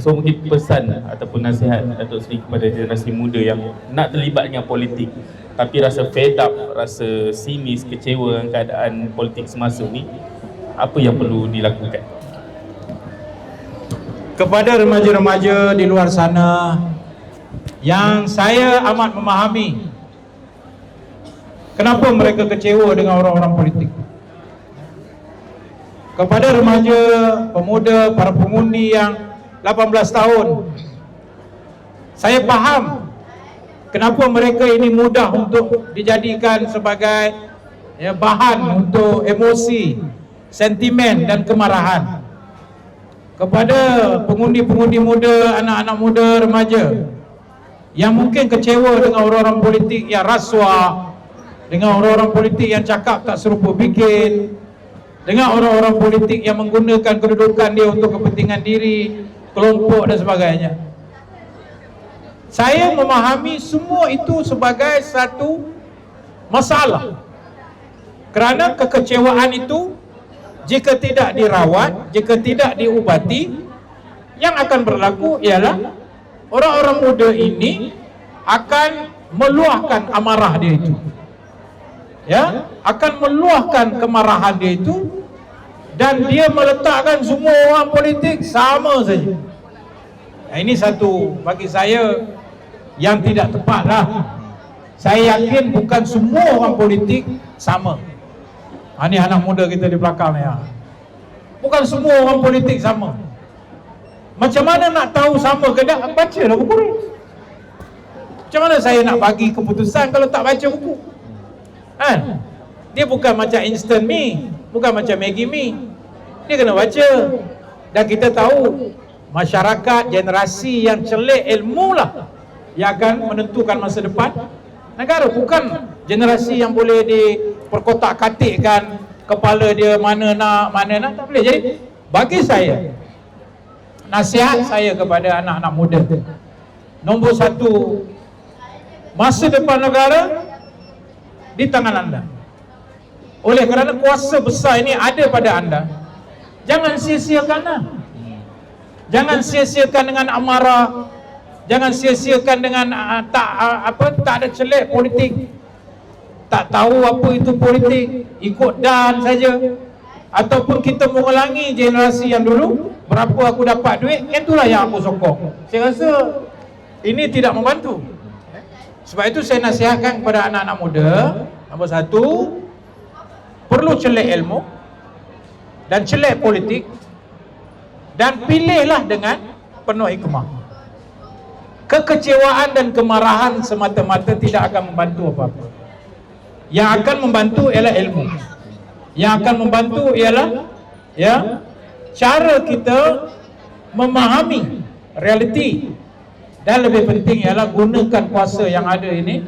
So mungkin pesan ataupun nasihat Datuk Seri kepada generasi muda yang nak terlibat dengan politik tapi rasa fed up, rasa sinis, kecewa dengan keadaan politik semasa ni, apa yang perlu dilakukan? Kepada remaja-remaja di luar sana yang saya amat memahami kenapa mereka kecewa dengan orang-orang politik. Kepada remaja, pemuda, para pengundi yang 18 tahun, saya faham kenapa mereka ini mudah untuk dijadikan sebagai bahan untuk emosi, sentimen dan kemarahan. Kepada pengundi-pengundi muda, anak-anak muda, remaja yang mungkin kecewa dengan orang-orang politik yang rasuah, dengan orang-orang politik yang cakap tak serupa bikin, dengan orang-orang politik yang menggunakan kedudukan dia untuk kepentingan diri, kelompok dan sebagainya. Saya memahami semua itu sebagai satu masalah, kerana kekecewaan itu jika tidak dirawat, jika tidak diubati, yang akan berlaku ialah orang-orang muda ini akan meluahkan amarah dia itu, akan meluahkan kemarahan dia itu, dan dia meletakkan semua orang politik sama saja. Ini satu bagi saya yang tidak tepat lah. Saya yakin bukan semua orang politik sama. Ini anak muda kita di belakang ni, bukan semua orang politik sama. Macam mana nak tahu sama ke tak? Bacalah buku ni. Macam mana saya nak bagi keputusan kalau tak baca buku? Dia bukan macam instant mi, bukan macam Maggi mi. Dia kena baca. Dan kita tahu masyarakat, generasi yang celik ilmu lah yang akan menentukan masa depan negara, bukan generasi yang boleh diperkotak-katikkan kepala dia mana nak, tak boleh. Jadi bagi saya, nasihat saya kepada anak-anak muda, nombor satu, masa depan negara di tangan anda. Oleh kerana kuasa besar ini ada pada anda, jangan sia-siakanlah. Jangan sia-siakan dengan amarah, jangan sia-siakan dengan tak ada celik politik, tak tahu apa itu politik, ikut dan saja. Ataupun kita mengulangi generasi yang dulu, berapa aku dapat duit, itulah yang aku sokong. Saya rasa ini tidak membantu. Sebab itu saya nasihatkan kepada anak-anak muda, nombor satu, perlu celik ilmu dan celik politik, dan pilihlah dengan penuh hikmah. Kekecewaan dan kemarahan semata-mata tidak akan membantu apa-apa. Yang akan membantu ialah ilmu. Yang akan membantu ialah cara kita memahami realiti. Dan lebih penting ialah gunakan kuasa yang ada ini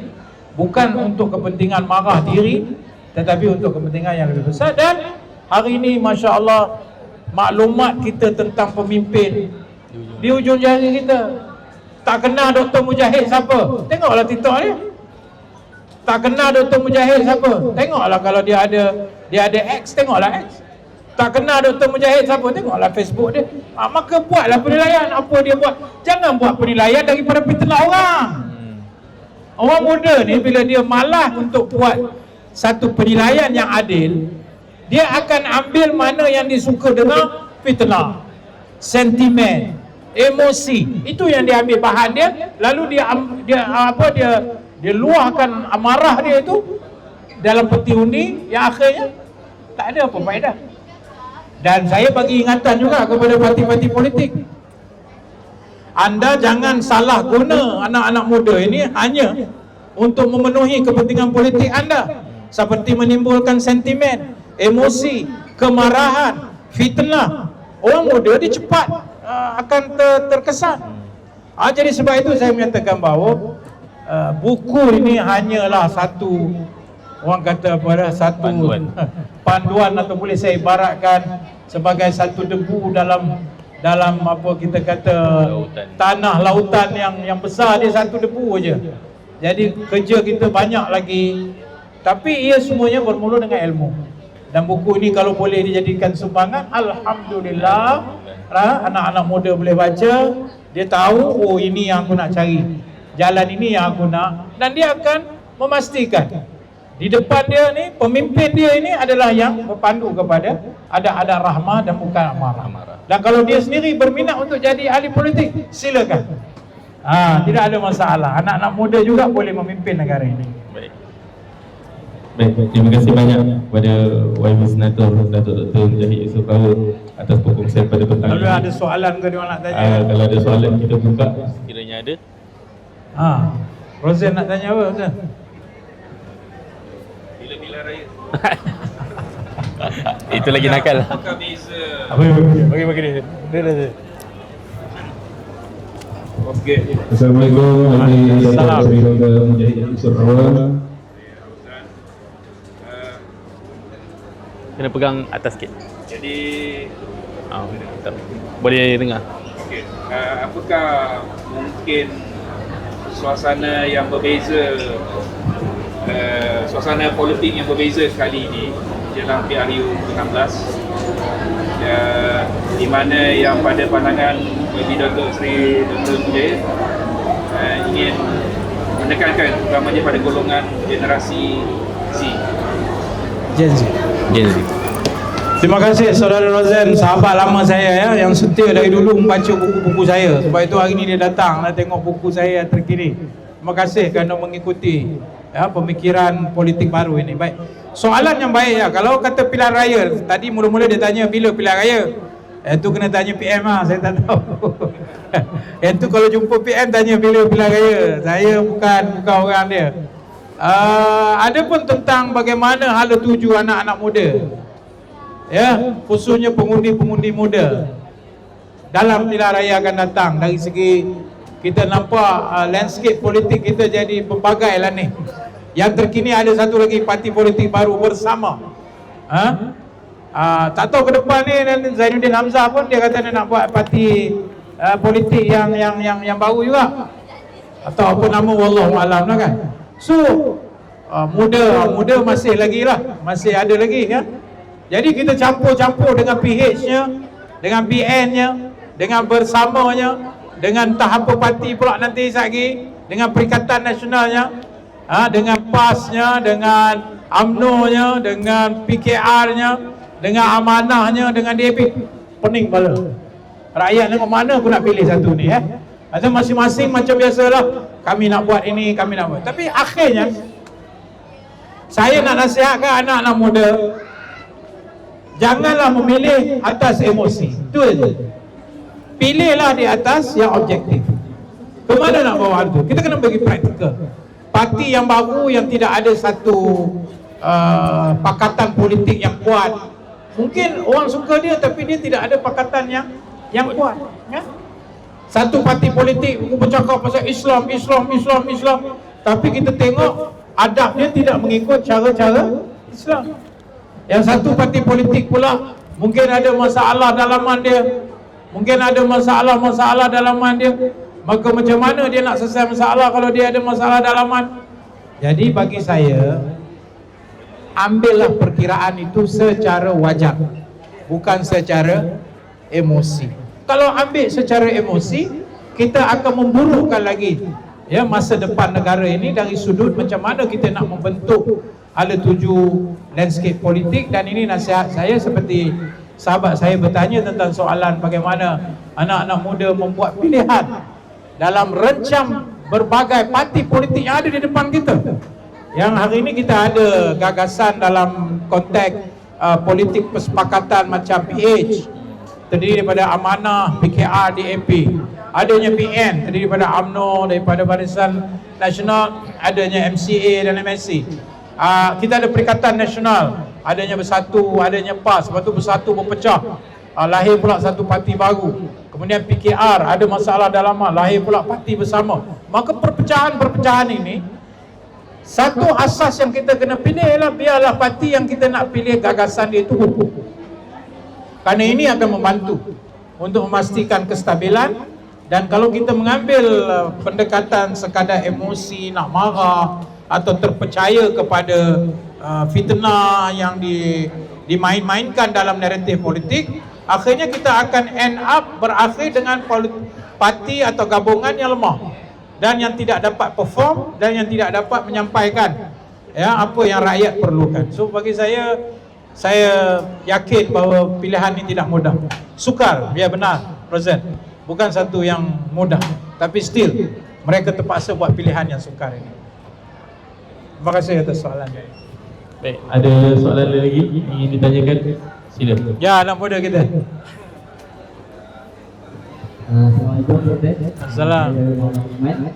bukan untuk kepentingan marah diri, tetapi untuk kepentingan yang lebih besar. Dan hari ini Masya Allah, maklumat kita tentang pemimpin di ujung jari kita. Tak kenal Dr. Mujahid siapa? Tengoklah TikTok dia. Tak kenal Dr. Mujahid siapa? Tengoklah kalau dia ada X, tengoklah X. Tak kenal Dr. Mujahid siapa? Tengoklah Facebook dia. Maka buatlah penilaian apa dia buat. Jangan buat penilaian daripada fitnah orang. Orang muda ni bila dia malas untuk buat satu penilaian yang adil, dia akan ambil mana yang disuka dengan fitnah, sentimen, emosi. Itu yang dia ambil bahan dia, lalu dia luahkan amarah dia itu dalam peti undi yang akhirnya tak ada apa faedah. Dan saya bagi ingatan juga kepada parti-parti politik, anda jangan salah guna anak-anak muda ini hanya untuk memenuhi kepentingan politik anda, seperti menimbulkan sentimen, emosi, kemarahan, fitnah. Orang muda dia cepat akan terkesan. Jadi sebab itu saya menyatakan bahawa buku ini hanyalah satu, orang kata apa, satu panduan atau boleh saya ibaratkan sebagai satu debu dalam apa kita kata lautan. Tanah lautan yang besar, dia satu debu aja. Jadi kerja kita banyak lagi, tapi ia semuanya bermula dengan ilmu. Dan buku ini kalau boleh dijadikan sumbangan, alhamdulillah, anak-anak muda boleh baca, dia tahu, oh ini yang aku nak cari, jalan ini yang aku nak, dan dia akan memastikan di depan dia ni, pemimpin dia ini adalah yang berpandu kepada ada rahmah dan bukan amarah. Dan kalau dia sendiri berminat untuk jadi ahli politik, silakan. Tidak ada masalah. Anak-anak muda juga boleh memimpin negara ini. Baik, terima kasih banyak kepada YB Senator Datuk Dr. Mujahid Yusof Power atas perkongsian pada petang ini. Kalau ada soalan ke dia nak tanya? Kalau ada soalan kita buka sekiranya ada. Rosen nak tanya apa, Rosen? Bila raya. Itu lagi nakal. Apakah beza? Bagi dia. Okey. Assalamualaikum warahmatullahi wabarakatuh. Mujahid Yusof Power. Kena pegang atas sikit. Jadi boleh dengar. okey, apakah mungkin suasana yang berbeza, suasana politik yang berbeza sekali ini jelang PRU ke-16, di mana yang pada pandangan bagi Dr. Sri Dr. Mujahid ingin menekankan terutamanya pada golongan generasi Z. Gen Z. Terima kasih saudara Rosen, sahabat lama saya ya, yang setia dari dulu membaca buku-buku saya. Sebab itu hari ini dia datang nak tengok buku saya yang terkini. Terima kasih kerana mengikuti pemikiran politik baru ini. Baik, soalan yang baik ya. Kalau kata pilihan raya, tadi mula-mula dia tanya bila pilihan raya. Itu kena tanya PM saya tak tahu. Itu kalau jumpa PM tanya bila pilihan raya. Saya bukan orang dia. Adapun tentang bagaimana hala tuju anak-anak muda, ya, khususnya pengundi-pengundi muda dalam pilihan raya akan datang, dari segi kita nampak landscape politik kita jadi berbagai lah ni. Yang terkini ada satu lagi parti politik baru bersama. Tak tahu ke depan ni Zainuddin Hamzah pun dia kata dia nak buat parti politik yang baru juga, atau apa nama, wallahu alam lah kan. So muda masih lagi lah, masih ada lagi ya. Jadi kita campur-campur dengan PH-nya, dengan BN-nya, dengan bersamanya, dengan entah apa parti pula nanti lagi, dengan Perikatan Nasionalnya, dengan PAS-nya, dengan UMNO-nya, dengan PKR-nya, dengan Amanah-nya, dengan DAP. Pening kepala. Rakyat tengok mana aku nak pilih satu ni ya. Atau masing-masing macam biasalah, kami nak buat ini, kami nak buat. Tapi akhirnya saya nak nasihatkan anak-anak muda, janganlah memilih atas emosi. Itu saja. Pilihlah di atas yang objektif. Kemana nak bawa itu? Kita kena bagi praktikal. Parti yang baru yang tidak ada satu pakatan politik yang kuat. Mungkin orang suka dia tapi dia tidak ada pakatan yang kuat ya? Satu parti politik bercakap pasal Islam, tapi kita tengok adabnya tidak mengikut cara-cara Islam. Yang satu parti politik pula mungkin ada masalah dalaman dia, maka macam mana dia nak selesai masalah kalau dia ada masalah dalaman? Jadi bagi saya, ambillah perkiraan itu secara wajar, bukan secara emosi. Kalau ambil secara emosi, kita akan memburukkan lagi ya masa depan negara ini dari sudut macam mana kita nak membentuk hala tuju landscape politik. Dan ini nasihat saya, seperti sahabat saya bertanya tentang soalan bagaimana anak-anak muda membuat pilihan dalam rencam berbagai parti politik yang ada di depan kita. Yang hari ini kita ada gagasan dalam konteks politik persepakatan macam PH, terdiri daripada Amanah, PKR, DAP. Adanya PN, terdiri daripada UMNO, daripada Barisan Nasional, adanya MCA dan MSC. Kita ada Perikatan Nasional, adanya Bersatu, adanya PAS, lepas tu Bersatu berpecah, lahir pula satu parti baru. Kemudian PKR, ada masalah dalaman, lahir pula parti bersama. Maka perpecahan-perpecahan ini, satu asas yang kita kena pilih ialah biarlah parti yang kita nak pilih gagasan dia itu hukum. Kerana ini akan membantu untuk memastikan kestabilan. Dan kalau kita mengambil pendekatan sekadar emosi, nak marah atau terpercaya kepada fitnah yang dimain-mainkan dalam naratif politik, akhirnya kita akan end up berakhir dengan parti atau gabungan yang lemah dan yang tidak dapat perform dan yang tidak dapat menyampaikan apa yang rakyat perlukan. So bagi saya yakin bahawa pilihan ini tidak mudah. Sukar, biar benar, Present, bukan satu yang mudah, tapi still mereka terpaksa buat pilihan yang sukar ini. Terima kasih atas soalan. Baik, ada soalan lagi ingin ditanyakan? Sila. Ya, anak muda kita. Assalamualaikum. Assalamualaikum.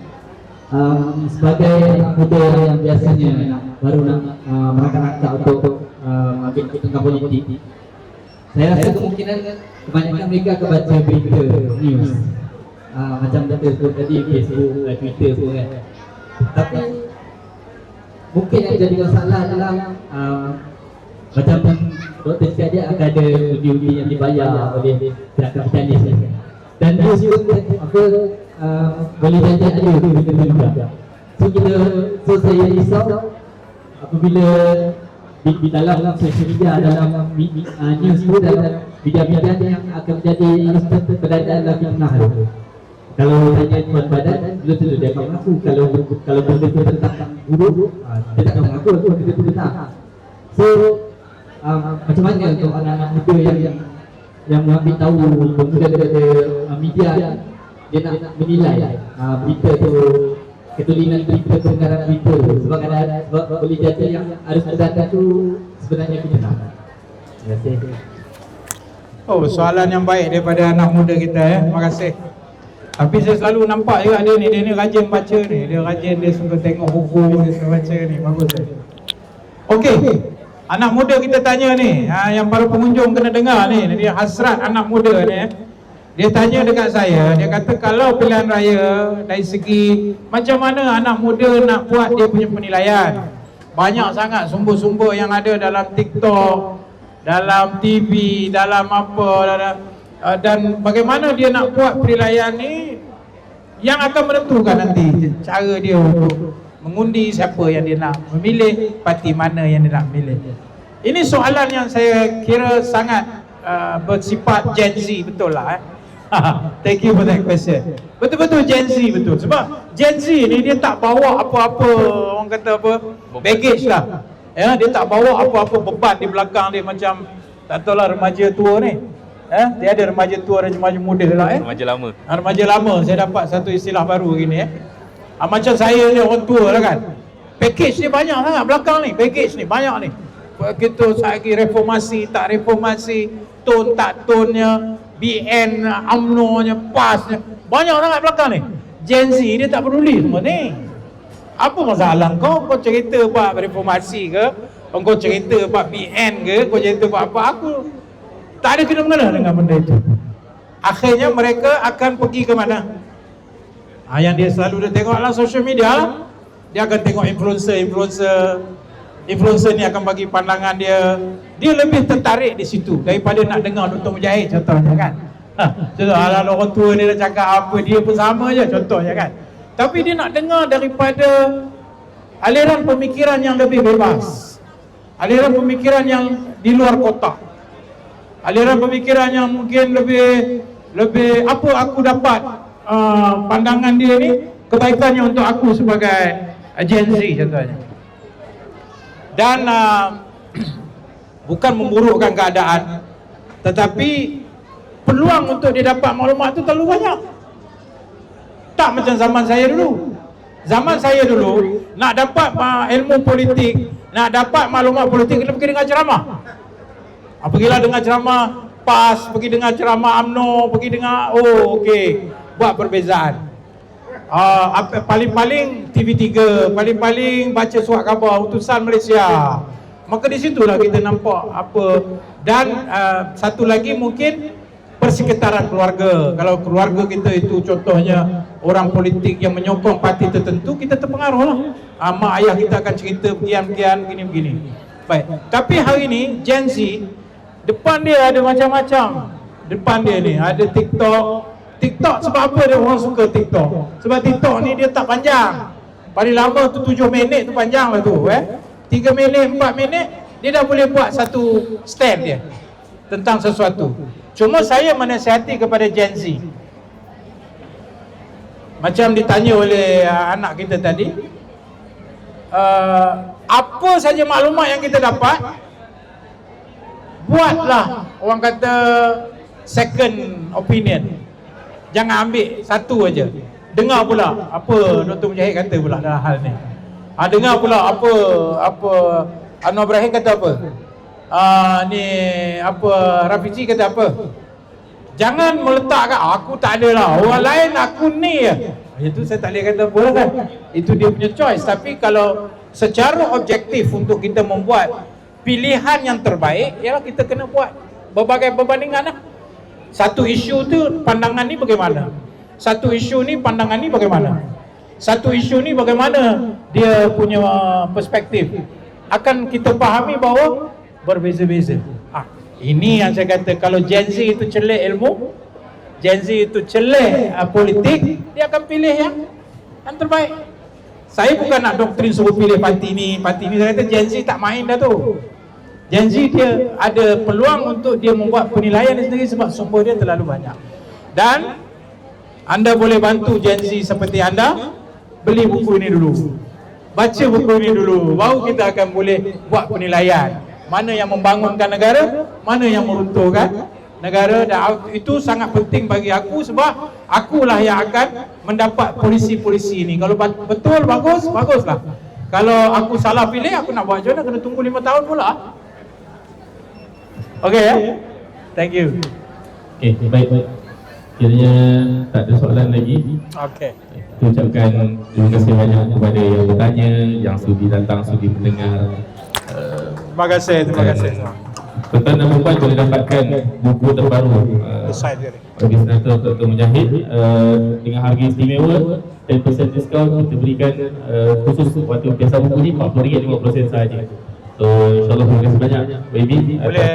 Sebagai anak muda yang biasanya baru nak merangkak untuk ambil tengah politik, saya rasa kemungkinan kebanyakan mereka akan baca berita news, macam tadi Facebook, Twitter semua kan. Tapi mungkin yang jadi masalah dalam macam Dr. cakap dia akan ada undi-undi yang dibayar oleh pihak kapitalis dan dia juga boleh jadi ada berita juga. So saya risau apabila di dalam social media, dalam news itu, dalam media-media yang akan menjadi keberadaan dalam fitnah tu. Kalau tanya Tuan Badan, belum tentu dia akan mengaku. Kalau benda itu tentang guru, dia tak akan mengaku benda itu benar. So macam mana untuk anak-anak muda yang mengambil tahu pemuda-pemuda media, dia nak menilai berita tu, ketulinan berita, kebenaran berita, sebab boleh jadi yang harus berdata tu sebenarnya benar. Terima kasih. Oh, soalan yang baik daripada anak muda kita. Terima kasih. Tapi saya selalu nampak juga dia ni rajin baca ni. Dia suka tengok buku, dia suka baca ni. Bagus. Okey. Anak muda kita tanya ni, yang para pengunjung kena dengar ni. Dia hasrat anak muda ni. Dia tanya dekat saya, dia kata kalau pilihan raya dari segi macam mana anak muda nak buat dia punya penilaian. Banyak sangat sumber-sumber yang ada dalam TikTok, dalam TV, dalam apa, dan bagaimana dia nak buat penilaian ni yang akan menentukan nanti cara dia untuk mengundi siapa yang dia nak memilih, parti mana yang dia nak memilih. Ini soalan yang saya kira sangat bersifat Gen Z, betul lah. Thank you for that question. Betul-betul Gen Z, betul. Sebab Gen Z ni dia tak bawa apa-apa, orang kata apa, baggage lah. Ya, dia tak bawa apa-apa beban di belakang dia macam, tak tahulah remaja tua ni. Dia ada remaja tua dan remaja muda lah. Remaja lama. Remaja lama, saya dapat satu istilah baru gini. Macam saya ni orang tua lah kan. Package ni banyak sangat belakang ni, package ni banyak ni. Kita lagi reformasi, tak reformasi, tone tak tonnya, BN, UMNO-nya, PAS-nya, banyak sangat belakang ni. Gen Z dia tak peduli semua ni. Apa masalah kau cerita buat reformasi ke, kau cerita buat BN ke, kau cerita buat apa, aku tak ada kena-mengena dengan benda itu. Akhirnya mereka akan pergi ke mana? Yang dia selalu dia tengok dalam social media, dia akan tengok influencer ni akan bagi pandangan dia lebih tertarik di situ daripada nak dengar Dr. Mujahid contohnya kan. Contoh ala orang tua ni dah cakap apa, dia pun sama je contohnya kan. Tapi dia nak dengar daripada aliran pemikiran yang lebih bebas, aliran pemikiran yang di luar kotak, aliran pemikiran yang mungkin lebih apa aku dapat pandangan dia ni kebaikannya untuk aku sebagai Gen Z contohnya. Dan bukan memburukkan keadaan, tetapi peluang untuk dia dapat maklumat tu terlalu banyak. Tak macam zaman saya dulu. Zaman saya dulu nak dapat ilmu politik, nak dapat maklumat politik, kena pergi dengar ceramah. Pergilah dengar ceramah PAS, pergi dengar ceramah UMNO, pergi dengar, okey, buat perbezaan. Paling-paling TV3, paling-paling baca surat khabar utusan Malaysia. Maka di situlah kita nampak apa. Dan satu lagi mungkin persekitaran keluarga. Kalau keluarga kita itu contohnya orang politik yang menyokong parti tertentu, kita terpengaruh lah. Mak ayah kita akan cerita begini-begini, begini-begini. Baik, tapi hari ini Gen Z, depan dia ada macam-macam. Depan dia ni ada TikTok sebab apa dia orang suka TikTok? Sebab TikTok ni dia tak panjang. Paling lama tu 7 minit tu panjang lah tu 3 minit, 4 minit dia dah boleh buat satu stand dia tentang sesuatu. Cuma saya menasihati kepada Gen Z, macam ditanya oleh anak kita tadi, apa saja maklumat yang kita dapat, buatlah orang kata second opinion. Jangan ambil satu aja. Dengar pula apa Dr. Mujahid kata pula dalam hal ni. Dengar pula apa Anwar Ibrahim kata apa. Rafizi kata apa. Jangan meletakkan aku tak ada lah, orang lain aku ni ya. Itu saya tak boleh kata apa kan. Itu dia punya choice. Tapi kalau secara objektif untuk kita membuat pilihan yang terbaik, ialah kita kena buat berbagai perbandingan lah. Satu isu tu pandangan ni bagaimana, satu isu ni pandangan ni bagaimana, satu isu ni bagaimana dia punya perspektif, akan kita fahami bahawa berbeza-beza. Ini yang saya kata, kalau Gen Z itu celik ilmu, Gen Z itu celik politik, dia akan pilih yang terbaik. Saya bukan nak doktrin suruh pilih parti ni. Saya kata Gen Z tak main dah tu. Gen Z dia ada peluang untuk dia membuat penilaian dia sendiri sebab sumber dia terlalu banyak. Dan anda boleh bantu Gen Z seperti anda, beli buku ini dulu, baca buku ini dulu, baru kita akan boleh buat penilaian mana yang membangunkan negara, mana yang meruntuhkan negara. Dan itu sangat penting bagi aku sebab akulah yang akan mendapat polisi-polisi ini. Kalau betul baguslah. Kalau aku salah pilih, aku nak buat macam mana, kena tunggu 5 tahun pula. Okey ya. Thank you. Okey, baik. Kiranya tak ada soalan lagi. Okey. Kita ucapkan terima kasih banyak kepada yang bertanya, yang sudi datang, sudi mendengar. Terima kasih. Tuan-tuan dan puan boleh dapatkan buku terbaru bagi Senator Dr. Mujahid dengan harga istimewa 10% diskaun. Kita berikan khusus waktu biasa buku ni RM40.50 sahaja. So insyaAllah terima kasih banyak YB. Boleh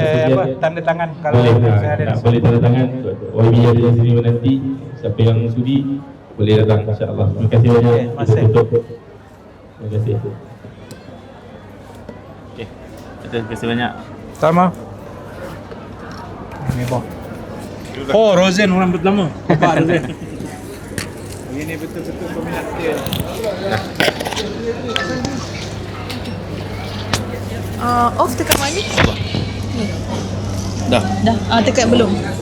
tanda tangan kalau saya ada. Boleh tanda tangan. YB ada di sini nanti. Siapa yang sudi boleh datang insyaAllah. Terima kasih banyak. Terima kasih. Okay. Terima kasih banyak. Sama. Ini bawah. Rosen orang pertama. Pak Rosen. Ini betul-betul peminat dia. Off tekan mana? Dah. Tekan belum?